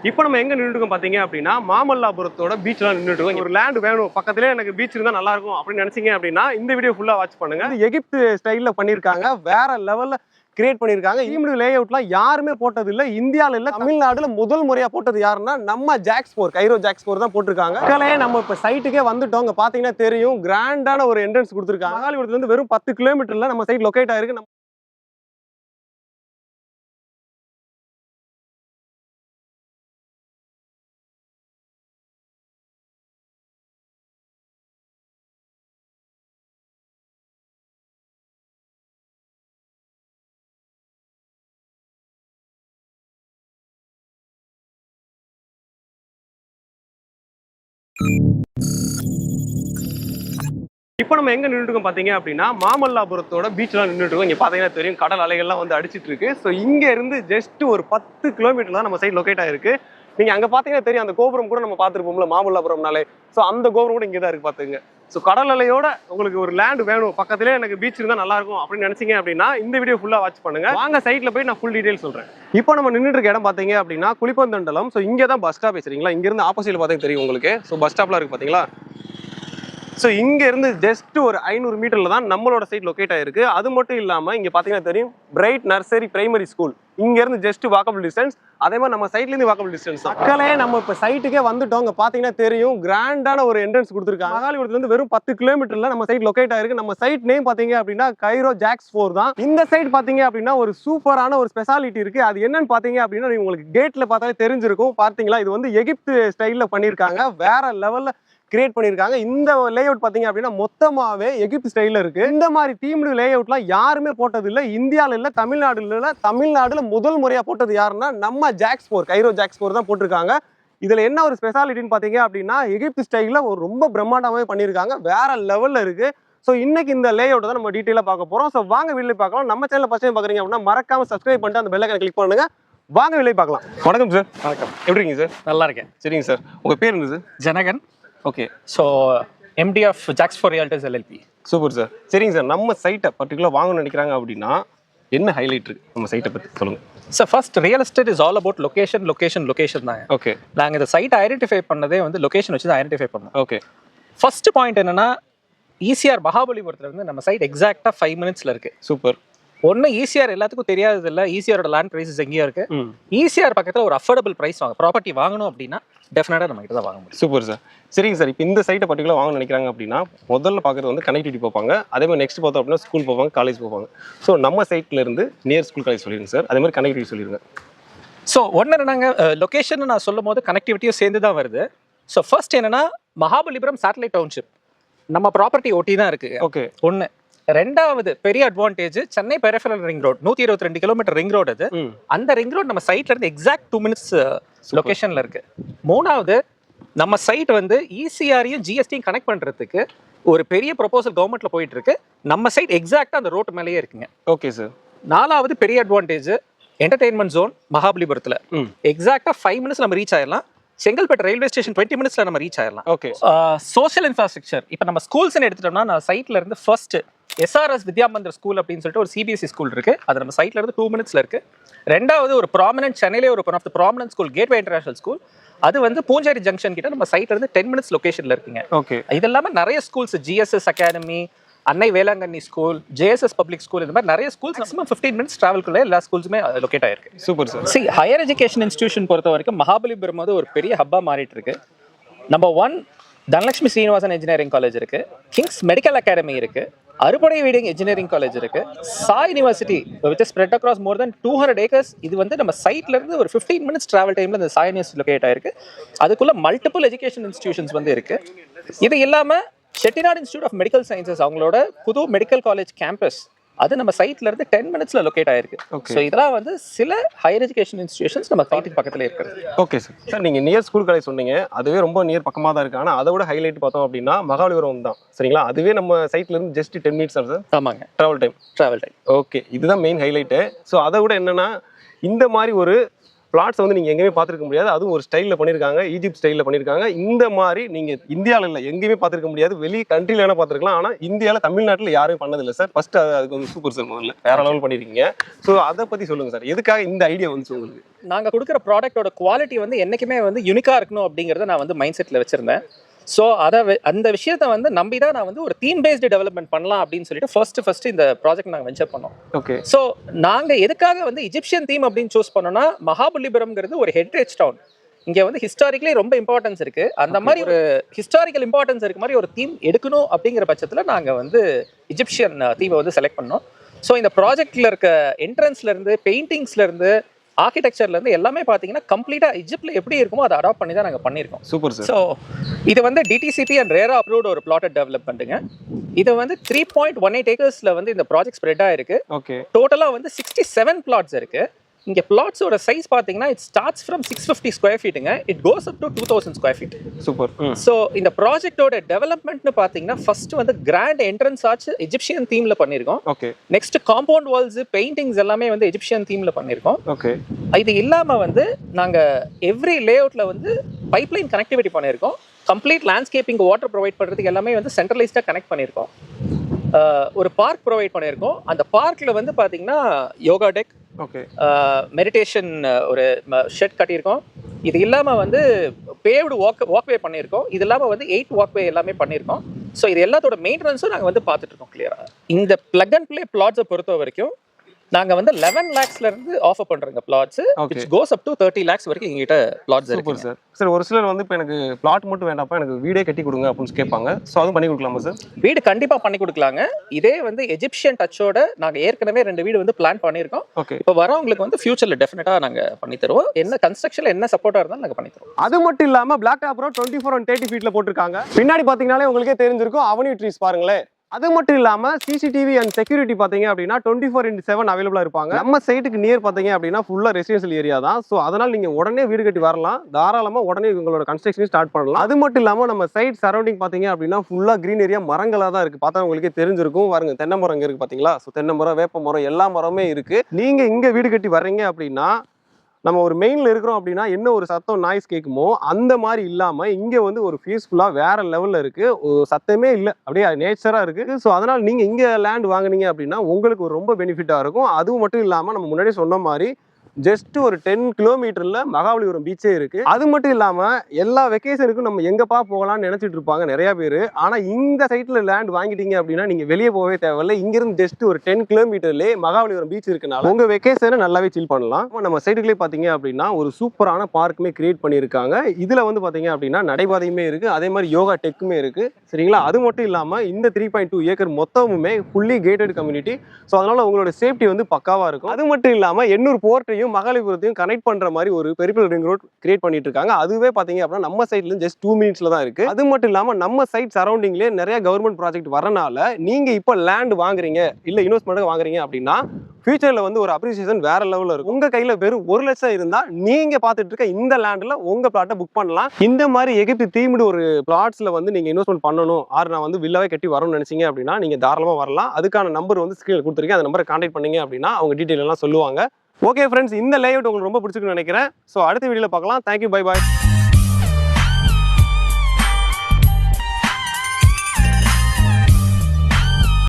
இப்போ நம்ம எங்க நின்றுட்டு பாத்தீங்க அப்படின்னா மாமல்லாபுரத்தோட பீச்ல நின்றுட்டு இருக்கோம். ஒரு லேண்ட் வேணும் பக்கத்திலே எனக்கு பீச் இருந்தா நல்லா இருக்கும் அப்படின்னு நினைச்சீங்க அப்படின்னா இந்த வீடியோ ஃபுல்லா வாட்ச் பண்ணுங்க. எகிப்து ஸ்டைல்ல பண்ணிருக்காங்க, வேற லெவல்ல கிரியேட் பண்ணிருக்காங்க. ஈம்டு லே அவுட்லாம் யாருமே போட்டது இல்ல, இந்தியால இல்ல தமிழ்நாடுல முதல் முறையா போட்டது யாருன்னா நம்ம ஜாக்ஸ்போர், கைரோ ஜாக்ஸ்போர் தான் போட்டிருக்காங்க. மக்களே நம்ம இப்ப சைட்டுக்கே வந்துட்டோம். இங்க பாத்தீங்கன்னா தெரியும், கிராண்டான ஒரு என்ட்ரன்ஸ் கொடுத்திருக்காங்க. மகாலிபுரத்துல இருந்து வெறும் 10 கிலோமீட்டர்ல நம்ம சைட் லொகேட் ஆயிருக்கு. இப்போ நம்ம எங்க நின்றுட்டு இருக்கோம் பாத்தீங்க அப்படின்னா மாமல்லாபுரத்தோட பீச்ல நின்றுட்டு இருக்கோம். இங்க பாத்தீங்கன்னா தெரியும், கடல் அலைகள்லாம் வந்து அடிச்சிட்டு இருக்கு. ஸோ இங்க இருந்து ஜஸ்ட் ஒரு 10 கிலோமீட்டர் தான் நம்ம சைட் லொகேட் ஆயிருக்கு. நீங்க அங்க பாத்தீங்கன்னா தெரியும், அந்த கோபுரம் கூட நம்ம பார்த்துருப்போம்ல மாமல்லாபுரம்னாலே. ஸோ அந்த கோபுரம் கூட இங்கே தான் இருக்கு பாத்துங்க. ஸோ கடல் அலையோட உங்களுக்கு ஒரு லேண்ட் வேணும் பக்கத்திலே எனக்கு பீச் இருந்தா நல்லா இருக்கும் அப்படின்னு நினைச்சீங்க அப்படின்னா இந்த வீடியோ ஃபுல்லா வாட்ச் பண்ணுங்க. வாங்க சைட்ல போய் நான் ஃபுல் டீடைல் சொல்றேன். இப்போ நம்ம நின்றுட்டு இருக்க இடம் பாத்தீங்க அப்படின்னா குளிப்பந்தண்டலம். ஸோ இங்கே தான் பஸ் ஸ்டாப் சரிங்களா. இங்க இருந்து ஆப்போசிட்ல பாத்தீங்கன்னா தெரியும் உங்களுக்கு. ஸோ பஸ் ஸ்டாப்ல இருக்கு பாத்தீங்களா. ஸோ இங்க இருந்து ஜஸ்ட் ஒரு 500 மீட்டர்ல தான் நம்மளோட சைட் லொகேட் ஆயிருக்கு. அது மட்டும் இல்லாம இங்க பாத்தீங்கன்னா தெரியும், பிரைட் நர்சரி பிரைமரி ஸ்கூல். இங்க இருந்து ஜஸ்ட் வாக்கபிள் டிஸ்டன்ஸ். அதே மாதிரி நம்ம சைட்ல இருந்து வாக்கபிள் டிஸ்டன்ஸ் தான். மக்களே நம்ம இப்ப சைட்டுக்கே வந்துட்டோம். இங்க பாத்தீங்கன்னா தெரியும், கிராண்டான ஒரு என்ட்ரன்ஸ் கொடுத்திருக்காங்க. மகாலிபுரத்துல இருந்து வெறும் 10 கிலோமீட்டர்ல நம்ம சைட் லொகேட் ஆயிருக்கு. நம்ம சைட் நேம் பாத்தீங்க அப்படின்னா கைரோ ஜாக்ஸ்போர் தான். இந்த சைட் பாத்தீங்க அப்படின்னா ஒரு சூப்பரான ஒரு ஸ்பெஷாலிட்டி இருக்கு. அது என்னன்னு பாத்தீங்க அப்படின்னா உங்களுக்கு கேட்ல பார்த்தாலே தெரிஞ்சிருக்கும். பாத்தீங்களா, இது வந்து எகிப்து ஸ்டைல்ல பண்ணிருக்காங்க, வேற லெவல்ல கிரியேட் பண்ணிருக்காங்க. இந்த லே அவுட் பாத்தீங்க அப்படின்னா மொத்தமாவே எகிப்து ஸ்டைல்ல இருக்கு. இந்த மாதிரி தீம்டு லே அவுட்லாம் யாருமே போட்டது இல்ல, இந்தியால இல்ல தமிழ்நாடுல இல்ல. தமிழ்நாடுல முதல் முறையா போட்டது யாருன்னா நம்ம ஜாக்ஸ்போர், கைரோ ஜாக்ஸ்போர் தான் போட்டிருக்காங்க. இதுல என்ன ஒரு ஸ்பெஷாலிட்டின்னு பாத்தீங்க அப்படின்னா எகிப்து ஸ்டைல்ல ஒரு ரொம்ப பிரம்மாண்டமாவே பண்ணிருக்காங்க, வேற லெவல்ல இருக்கு. ஸோ இன்னைக்கு இந்த லே அவுட் தான் நம்ம டீட்டெயிலாக பார்க்க போறோம். ஸோ வாங்க வீடியோ பார்க்கலாம். நம்ம சேனல் ஃபர்ஸ்ட் டைம் பார்க்குறீங்க அப்படின்னா மறக்காம சப்ஸ்கிரைப் பண்ணிட்டு அந்த பெல் ஐகானை கிளிக் பண்ணுங்க. வாங்க வீடியோ பார்க்கலாம். வணக்கம் சார். வணக்கம். எப்படி இருக்கீங்க சார்? நல்லா இருக்கேன். சரிங்க சார், உங்க பேர் என்ன sir? Janakan. Okay. So MD of ஜாக்ஸ்போர் ரியல்டர்ஸ் எல்எல்பி. Super sir. சரிங்க சார், நம்ம சைட்டை பர்டிகுலர் வாங்கணும்னு நினைக்கிறாங்க அப்படின்னா என்ன ஹைலைட் இருக்கு நம்ம சைட்டை பற்றி சொல்லுங்க sir. First real estate is all about location location location தாங்க. ஓகே. நாங்கள் இந்த சைட்டை ஐடென்டிஃபை பண்ணதே வந்து லொகேஷன் வச்சு தான் ஐடென்டிஃபை பண்ணோம். ஓகே. ஃபர்ஸ்ட் பாயிண்ட் என்னன்னா ஈசிஆர் மகாபலிபுரத்தில் வந்து நம்ம சைட் எக்ஸாக்டாக 5 மினிட்ஸ்ல இருக்கு. சூப்பர். ஒன்று ஈசிஆர் எல்லாத்துக்கும் தெரியாதது இல்லை, ஈசிஆரோட லேண்ட் ப்ரைஸஸ் எங்கேயும் இருக்கு. ஈசிஆர் பக்கத்தில் ஒரு அஃபோர்டபுள் ப்ரைஸ் ப்ராப்பர்ட்டி வாங்கணும் அப்படின்னா டெஃபினட்டாக நம்ம கிட்ட தான் வாங்க முடியும். Super sir. சரிங்க சார், இப்போ இந்த சைட்டை பர்டிகுலர் வாங்கணும்னு நினைக்கிறாங்க அப்படின்னா முதல்ல பார்க்குறது வந்து கனெக்டிவிட்டி பார்ப்பாங்க. அதே மாதிரி நெக்ஸ்ட் பார்த்தோம் அப்படின்னா ஸ்கூல் போவாங்க, காலேஜ் போவாங்க. ஸோ நம்ம சைட்ல இருந்து நியர் ஸ்கூல் காலேஜ் சொல்லிடுங்க சார். அதே மாதிரி கனெக்டிவிட்டி சொல்லிடுங்க. ஸோ ஒன்று என்னங்க, லொகேஷன் நான் சொல்லும் போது கனெக்டிவிட்டியும் சேர்ந்து தான் வருது. ஸோ ஃபர்ஸ்ட் என்னன்னா மகாபலிபுரம் சேட்டலைட் டவுன்ஷிப் நம்ம ப்ராப்பர்ட்டி ஒட்டி தான் இருக்கு. ஓகே. ஒன்று. ரெண்டாவது பெரிய advantage Chennai peripheral ring road, 122 kilometre ring road அது. அந்த ரிங் ரோட் நம்ம சைட்ல இருந்து எக்ஸாக்ட் 2 மினிட்ஸ் லொகேஷன்ல இருக்கு. மூணாவது, நம்ம சைட் வந்து இசிஆரையும் ஜிஎஸ்டியும் கனெக்ட் பண்றதுக்கு ஒரு பெரிய ப்ரொபோசல் கவர்மெண்ட்ல போயிட்டு இருக்கு. நம்ம சைட் எக்ஸாக்டா அந்த ரோட் மேலேயே இருக்குங்க. Okay sir. நாலாவது பெரிய அட்வான்டேஜ் என்டர்டைன்மெண்ட் ஜோன் மகாபலிபுரத்துல எக்ஸாக்டா 5 மினிட்ஸ் நம்ம ரீச் ஆயிடலாம். செங்கல்பேட் ரயில்வே ஸ்டேஷன் 20 மினிட்ஸ்ல நம்ம ரீச் ஆயிடலாம். ஓகே. சோஷியல் இன்ஃப்ராஸ்ட்ரக்சர் இப்போ நம்ம ஸ்கூல்ஸ் எடுத்துட்டோம்னா நான் சைட்ல இருந்து ஃபர்ஸ்ட் எஸ்ஆர்எஸ் வித்யாமந்திர் ஸ்கூல் அப்படின்னு சொல்லிட்டு ஒரு சிபிஎஸ்சி ஸ்கூல் இருக்கு. அது நம்ம சைட்ல இருந்து 2 மினிட்ஸ்ல இருக்கு. ரெண்டாவது ஒரு ப்ராமினன்ட் சென்னையிலே ஒரு one of the prominent school gateway international school. அது வந்து பூஞ்சேரி ஜங்ஷன் கிட்ட நம்ம சைட்ல இருந்து 10 மினிட்ஸ் லொகேஷன்ல இருக்குங்க. ஓகே. இது இல்லாம நிறைய ஸ்கூல்ஸ், ஜிஎஸ்எஸ் அகாடமி, அன்னை Velankanni school, JSS public school, இந்த மாதிரி நிறைய ஸ்கூல்ஸ் மேக்ஸிமம் 15 மினிட்ஸ் டிராவல்குள்ள எல்லா ஸ்கூல்ஸுமே லொகேட் ஆயிருக்கு. Super sir. C higher education institution பொறுத்த வரைக்கும் மகாபலிபுரம் வந்து ஒரு பெரிய ஹப்பா மாறிட்டு இருக்கு. Number 1 Dhanalakshmi Srinivasan engineering college இருக்கு, கிங்ஸ் மெடிக்கல் அகாடமி இருக்கு, அறுபடை வீடிங் இன்ஜினியரிங் காலேஜ் இருக்கு, Sai university which is spread across more then 200 acres. இது வந்து நம்ம சைட்ல இருந்து ஒரு 15 மினிட்ஸ் டிராவல் டைம்ல இந்த சாய் யூனிவர்சிட்டி லொகேட் ஆயிருக்கு. அதுக்குள்ள மல்டிபிள் எஜுகேஷன் இன்ஸ்டிடியூஷன்ஸ் வந்து இருக்கு. இது இல்லாம Chettinad institute of medical sciences அவங்களோட புது மெடிக்கல் காலேஜ் கேம்பஸ் அது நம்ம சைட்ல இருந்து 10 மினிட்ஸ்ல லொகேட் ஆயிருக்கு. ஸோ இதெல்லாம் வந்து சில ஹையர் எஜுகேஷன் இன்ஸ்டிடியூஷன்ஸ் நம்ம சைட்டுக்கு பக்கத்துல இருக்கிறது. Okay sir. சார் நீங்க நியர் ஸ்கூல் காலேஜ் சொன்னீங்க, அதுவே ரொம்ப நியர் பக்கமாக தான் இருக்கு. ஆனால் அதை விட ஹைலைட் பார்த்தோம் அப்படின்னா மகாபலிபுரம் தான் சரிங்களா. அதுவே நம்ம சைட்ல இருந்து ஜஸ்ட் 10 மினிட்ஸ் தான் சார். ஆமாங்க, travel time. Travel time. Okay, இதுதான் மெயின் ஹைலைட்டு. ஸோ அதை விட என்னன்னா இந்த மாதிரி ஒரு பிளாட்ஸ் வந்து நீங்கள் எங்கேயுமே பார்த்துருக்க முடியாது. அதுவும் ஒரு ஸ்டைலில் பண்ணியிருக்காங்க, ஈஜிப்ட் ஸ்டைலில் பண்ணியிருக்காங்க. இந்த மாதிரி நீங்கள் இந்தியாவில் இல்லை எங்கேயுமே பார்த்துருக்க முடியாது. வெளி கண்ட்ரியில் வேணால் பார்த்துருக்கலாம், ஆனால் இந்தியாவில் தமிழ்நாட்டில் யாரும் பண்ணதில்லை சார். ஃபர்ஸ்ட் அதுக்கு வந்து சூப்பர் சார், முதல்ல வேற லெவல் பண்ணியிருக்கீங்க. ஸோ அதை பற்றி சொல்லுங்கள் சார், எதுக்காக இந்த ஐடியா வந்துச்சு உங்களுக்கு? நாங்கள் கொடுக்குற ப்ராடக்ட்டோட குவாலிட்டி வந்து என்றைக்குமே வந்து யூனிக்காக இருக்கணும் அப்படிங்கிறத நான் வந்து மைண்ட் செட்டில் வச்சுருந்தேன். ஸோ அந்த விஷயத்தை வந்து நம்பி தான் நான் வந்து ஒரு தீம் பேஸ்டு டெவலப்மெண்ட் பண்ணலாம் அப்படின்னு சொல்லிட்டு ஃபர்ஸ்ட் இந்த ப்ராஜெக்ட் நாங்கள் வெஞ்சர் பண்ணோம். ஓகே. ஸோ நாங்கள் எதுக்காக வந்து இஜிப்சியன் தீம் அப்படின்னு சூஸ் பண்ணோம்னா, மகாபலிபுரம்ங்கிறது ஒரு ஹெரிட்டேஜ் டவுன். இங்கே வந்து ஹிஸ்டாரிக்கலி ரொம்ப இம்பார்ட்டன்ஸ் இருக்குது. அந்த மாதிரி ஒரு ஹிஸ்டாரிக்கல் இம்பார்ட்டன்ஸ் இருக்க மாதிரி ஒரு தீம் எடுக்கணும் அப்படிங்கிற பட்சத்தில் நாங்கள் வந்து இஜிப்சியன் தீமை வந்து செலக்ட் பண்ணோம். ஸோ இந்த ப்ராஜெக்டில் இருக்க என்ட்ரன்ஸ்லேருந்து பெயிண்டிங்ஸ்லேருந்து ஆர்கிடெக்சர்லேருந்து எல்லாமே பார்த்தீங்கன்னா கம்ப்ளீட்டாக இஜிப்ட்ல எப்படி இருக்குமோ அதை அடாப்ட் பண்ணி தான் நாங்கள் பண்ணியிருக்கோம். Super sir. ஸோ இது வந்து டிடிசிபி அண்ட் ரேரா அப்ரூவ்டு ஒரு பிளாட்டட் டெவலப்மெண்ட்டுங்க. இது வந்து 3.18 ஏக்கர்ஸில் வந்து இந்த ப்ராஜெக்ட் ஸ்ப்ரெட் ஆயிருக்கு. ஓகே. டோட்டலாக வந்து 67 பிளாட்ஸ் இருக்கு. இங்கே பிளாட்ஸோட சைஸ் பார்த்தீங்கன்னா இட் ஸ்டார்ட்ஸ் ஃப்ரம் 650 ஸ்கொயர் ஃபீட்டுங்க. It goes up to 2000 square feet. Super. So இந்த ப்ராஜெக்டோட டெவலப்மெண்ட்னு பார்த்தீங்கன்னா ஃபர்ஸ்ட் வந்து கிராண்ட் என்ட்ரன்ஸ் ஆச்சு எஜிப்சியன் தீமில் பண்ணியிருக்கோம். Okay. Next compound walls paintings எல்லாமே வந்து எஜிப்சியன் தீமில் பண்ணியிருக்கோம். ஓகே. இது இல்லாமல் வந்து நாங்கள் எவ்ரி லேஅவுட்டில் வந்து பைப்லைன் கனெக்டிவிட்டி பண்ணியிருக்கோம். கம்ப்ளீட் லேண்ட்ஸ்கேப்பிங் வாட்டர் ப்ரொவைட் பண்ணுறதுக்கு எல்லாமே வந்து சென்ட்ரலைஸ்டாக கனெக்ட் பண்ணியிருக்கோம். ஒரு பார்க் ப்ரொவைட் பண்ணியிருக்கோம். அந்த பார்க்கில் வந்து பார்த்தீங்கன்னா யோகா டெக், ஓகே, மெடிடேஷன் ஒரு ஷெட் கட்டியிருக்கோம். இது இல்லாமல் வந்து பேவ்டு வாக்வே பண்ணியிருக்கோம். இது இல்லாமல் வந்து 8 வாக்வே எல்லாமே பண்ணியிருக்கோம். ஸோ இது எல்லாத்தோட மெயின்டெனன்ஸும் நாங்கள் வந்து பார்த்துட்டு இருக்கோம் கிளியராக. இந்த பிளக் அண்ட் பிளே பிளாட்ஸை பொறுத்த வரைக்கும் நாங்கள் வந்து 11 lakhsல இருந்து ஆஃபர் பண்ணுறோங்க flats. Its goes up to 30 lakhs வரைக்கும் எங்ககிட்ட பிளாட்ஸ் இருக்கு. Super sir. சார் ஒரு சிலர் வந்து இப்போ எனக்கு பிளாட் மட்டும் வேண்டாம்ப்பா, எனக்கு வீடே கட்டி கொடுங்க அப்படின்னு கேட்பாங்க. ஸோ அதுவும் பண்ணி கொடுக்கலாமா சார்? வீடு கண்டிப்பாக பண்ணி கொடுக்கலாங்க. இதே வந்து எஜிப்சியன் டச்சோட நாங்கள் ஏற்கனவே 2 வீடு வந்து பிளான் பண்ணியிருக்கோம். ஓகே. இப்போ வரவங்களுக்கு வந்து ஃபியூச்சரில் டெஃபினட்டாக நாங்கள் பண்ணி தருவோம். என்ன கன்ஸ்ட்ரக்ஷனில் என்ன சப்போர்ட்டாக இருந்தாலும் நாங்கள் பண்ணி தருவோம். அது மட்டும் இல்லாமல் பிளாக் டாப் ரோட் 24 and 30 ஃபீட்டில் போட்டிருக்காங்க. பின்னாடி பார்த்தீங்கன்னாலே உங்களுக்கே தெரிஞ்சிருக்கும் அவென்யூ ட்ரீஸ் பாருங்களேன். அது மட்டும் இல்லாமல் சிசிடிவி அண்ட் செக்யூரிட்டி பார்த்தீங்க அப்படின்னா 24/7 அவைலபிளாக இருப்பாங்க. நம்ம சைட்டுக்கு நியர் பார்த்தீங்க அப்படின்னா ஃபுல்லாக ரெசிடென்ஷியல் ஏரியா தான். ஸோ அதனால் நீங்கள் உடனே வீடு கட்டி வரலாம், தாராளமாக உடனே உங்களோட கன்ஸ்ட்ரக்ஷன் ஸ்டார்ட் பண்ணலாம். அது மட்டும் இல்லாமல் நம்ம சைட் சரௌண்டிங் பார்த்தீங்க அப்படின்னா ஃபுல்லாக க்ரீன் ஏரியா, மரங்களாக தான் இருக்குது. பார்த்தா உங்களுக்கே தெரிஞ்சிருக்கும். பாருங்க, தென்னை மரம் இங்கே இருக்குது பார்த்தீங்களா? ஸோ தென்னை மரம், வேப்ப மரம், எல்லா மரமே இருக்குது. நீங்கள் இங்கே வீடு கட்டி வர்றீங்க அப்படின்னா நம்ம ஒரு மெயினில் இருக்கிறோம் அப்படின்னா என்ன ஒரு சத்தம் நாய்ஸ் கேட்குமோ அந்த மாதிரி இல்லாமல் இங்கே வந்து ஒரு பீஸ்ஃபுல்லாக வேற லெவலில் இருக்குது. ஒரு சத்தமே இல்லை, அப்படியே நேச்சராக இருக்குது. ஸோ அதனால் நீங்கள் இங்கே லேண்ட் வாங்குனீங்க அப்படின்னா உங்களுக்கு ஒரு ரொம்ப பெனிஃபிட்டாக இருக்கும். அதுவும் மட்டும் இல்லாமல் நம்ம முன்னாடியே சொன்ன மாதிரி ஜஸ்ட் ஒரு 10 கிலோமீட்டர்ல மகாபலிபுரம் பீச்சே இருக்கு. அது மட்டும் இல்லாம எல்லா வெக்கேஷனுக்கும் நம்ம எங்கப்பா போகலாம்னு நினைச்சிட்டு இருப்பாங்க நிறைய பேர். ஆனா இந்த சைட்ல லேண்ட் வாங்கிட்டீங்க அப்படின்னா நீங்க வெளியே போகவே தேவையில்லை. இங்கிருந்து ஜஸ்ட் ஒரு 10 கிலோமீட்டர்லேயே மகாபலிபுரம் பீச் இருக்கனால உங்க வெக்கேஷனை நல்லாவே சில் பண்ணலாம். நம்ம சைடுக்குள்ளே பாத்தீங்க அப்படின்னா ஒரு சூப்பரான பார்க்குமே கிரியேட் பண்ணியிருக்காங்க. இதுல வந்து பாத்தீங்க அப்படின்னா நடைபாதையுமே இருக்கு, அதே மாதிரி யோகா டெக்குமே இருக்கு. சரிங்களா? அது மட்டும் இல்லாம இந்த 3.2 ஏக்கர் மொத்தமுமே ஃபுல்லி கேட்டட் கம்யூனிட்டி. ஸோ அதனால உங்களோட சேஃப்டி வந்து பக்காவா இருக்கும். அது மட்டும் இல்லாம எண்ணூர் போர்ட்டையும் மகாபலிபுரத்தையும் கனெக்ட் பண்ற மாதிரி ஒரு பெரிய ரிங் ரோட் கிரியேட் பண்ணிட்டு இருக்காங்க. அதுவே பாத்தீங்க அப்படின்னா நம்ம சைட்ல இருந்து ஜஸ்ட் 2 மினிட்ஸ்ல தான் இருக்கு. அது மட்டும் இல்லாம நம்ம சைட் சரௌண்டிங்லேயே நிறைய கவர்மெண்ட் ப்ராஜெக்ட் வரனால நீங்க இப்போ லேண்ட் வாங்குறீங்க இல்ல இன்வெஸ்ட்மெண்ட் வாங்குறீங்க அப்படின்னா ஃபியூச்சர்ல வந்து ஒரு அப்ரிசியேஷன் வேற லெவல்ல இருக்கும். உங்க கையில வெறும் 1 லட்சம் இருந்தா நீங்க பாத்துட்டு இருக்க இந்த லேண்ட்ல உங்க பிளாட்டை புக் பண்ணலாம். இந்த மாதிரி எகிப்து தீம்டு ஒரு பிளாட்ஸ்ல வந்து நீங்க இன்வெஸ்ட்மெண்ட் பண்ணணும், நான் வந்து வில்லாவே கட்டி வரணும்னு நினைச்சீங்க அப்படின்னா நீங்க தாராளமா வரலாம். அதுக்கான நம்பர் வந்து ஸ்கிரீன்ல கொடுத்துருக்கேன். அந்த நம்பரை கான்டாக்ட் பண்ணீங்க அப்படின்னா அவங்க டீடைல் எல்லாம் சொல்லுவாங்க. ஓகே ஃப்ரெண்ட்ஸ், இந்த லேஅவுட் உங்களுக்கு ரொம்ப பிடிச்சிருக்குன்னு நினைக்கிறேன். ஸோ அடுத்த வீடியோல பார்க்கலாம். Thank you, bye bye.